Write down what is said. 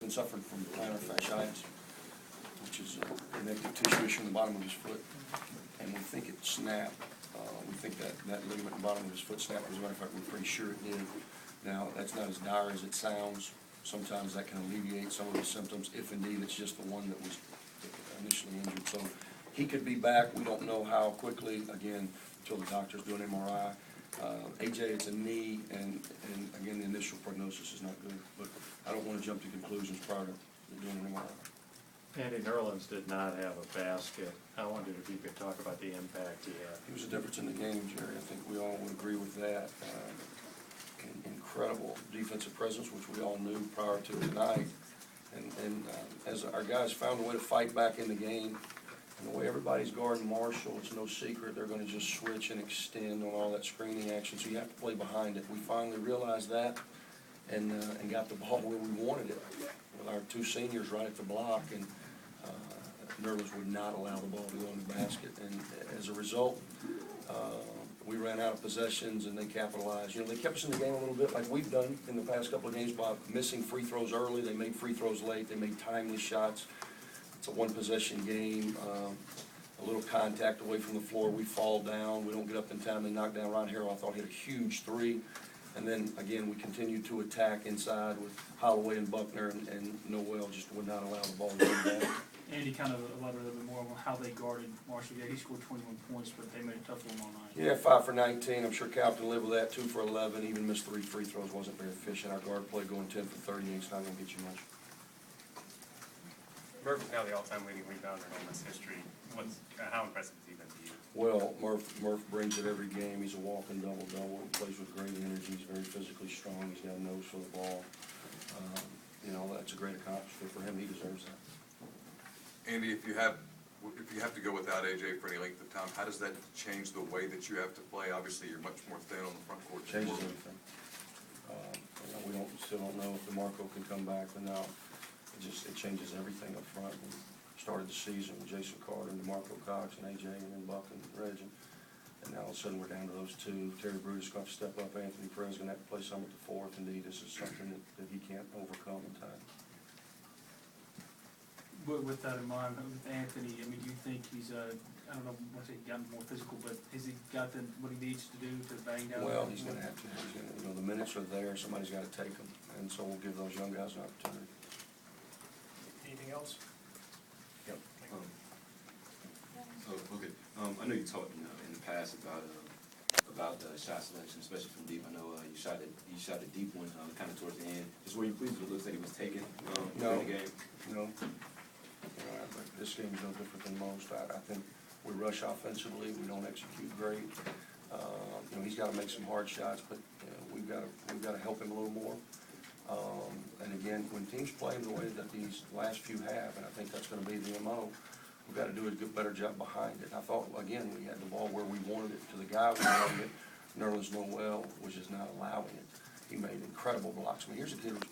been suffering from plantar fasciitis, which is a connective tissue issue in the bottom of his foot, and we think it snapped. We think that ligament in the bottom of his foot snapped. As a matter of fact, we're pretty sure it did. Now, that's not as dire as it sounds. Sometimes that can alleviate some of the symptoms, if indeed it's just the one that was initially injured. So he could be back. We don't know how quickly, again, until the doctors do an MRI. AJ, it's a knee, and again, the initial prognosis is not good. But I don't want to jump to conclusions prior to doing an MRI. Andy Nerlens did not have a basket. I wondered if you could talk about the impact he had. He was a difference in the game, Jerry. I think we all would agree with that. Incredible defensive presence, which we all knew prior to tonight. And as our guys found a way to fight back in the game, and the way everybody's guarding Marshall, it's no secret they're going to just switch and extend on all that screening action, so you have to play behind it. We finally realized that and got the ball where we wanted it, with our two seniors right at the block, and Nerlens would not allow the ball to go in the basket. And as a result, we ran out of possessions and they capitalized. You know, they kept us in the game a little bit like we've done in the past couple of games by missing free throws early. They made free throws late. They made timely shots. It's a one-possession game. A little contact away from the floor. We fall down. We don't get up in time. They knock down Ron Harrell. I thought hit a huge three. And then, again, we continued to attack inside with Holloway and Buckner, and Noel just would not allow the ball to go down. Andy kind of elaborated a little bit more on how they guarded Marshall. Yeah, he scored 21 points, but they made a tough one all night. Yeah, 5 for 19. I'm sure Cal can live with that. 2 for 11. Even missed 3 free throws. Wasn't very efficient. Our guard play going 10 for 38. It's not going to get you much. Murph is now the all-time leading rebounder in Ole Miss history. How impressive has he been to you? Well, Murph brings it every game. He's a walking double-double. He plays with great energy. He's very physically strong. He's got a nose for the ball. You know, that's a great accomplishment for him. He deserves that. Andy, if you have to go without AJ for any length of time, how does that change the way that you have to play? Obviously, you're much more thin on the front court. Changes everything. You know, we still don't know if DeMarco can come back or not. It changes everything up front. We started the season with Jason Carter and DeMarco Cox and AJ and then Buck and Reg, and now all of a sudden we're down to those two. Terry Brutus going to step up. Anthony Perez going to have to play some at the fourth. Indeed, this is something that he can't overcome in time. But with that in mind, with Anthony, I mean, do you think he's, I don't know, once he gotten more physical, but has he got what he needs to do to bang down? Well, he's going to have to. You know, the minutes are there. Somebody's got to take them, and so we'll give those young guys an opportunity. Anything else? Yep. Okay. I know you talked in the past about shot selection, especially from deep. I know you shot a deep one kind of towards the end. Just were you pleased with it looks like it was taken during the game? No. You know, I think this game is no different than most. I think we rush offensively. We don't execute great. You know, he's got to make some hard shots, but you know, we've got to help him a little more. And again, when teams play the way that these last few have, and I think that's going to be the MO, we've got to do a better job behind it. I thought, again, we had the ball where we wanted it to the guy we wanted it. Nerlens Noel was just not allowing it. He made incredible blocks. I mean, here's a kid who's